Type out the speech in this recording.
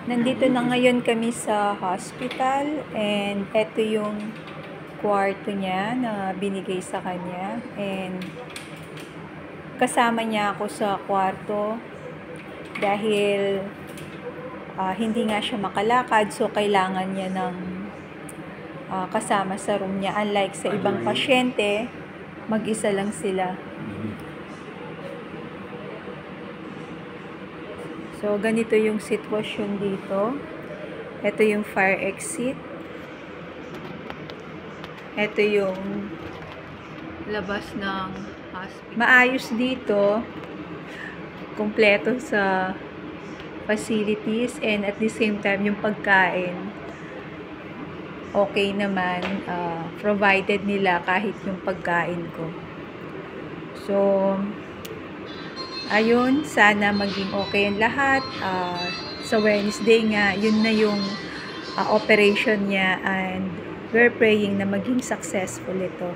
Nandito na ngayon kami sa hospital and eto yung kwarto niya na binigay sa kanya and kasama niya ako sa kwarto dahil hindi nga siya makalakad, so kailangan niya ng kasama sa room niya, unlike sa ibang pasyente, mag-isa lang sila. So, ganito yung sitwasyon dito. Ito yung fire exit. Ito yung labas ng hospital. Maayos dito. Kumpleto sa facilities and at the same time yung pagkain. Okay naman. Provided nila kahit yung pagkain ko. So, ayun, sana maging okay ang lahat. Sa Wednesday nga, yun na yung operation niya and we're praying na maging successful ito.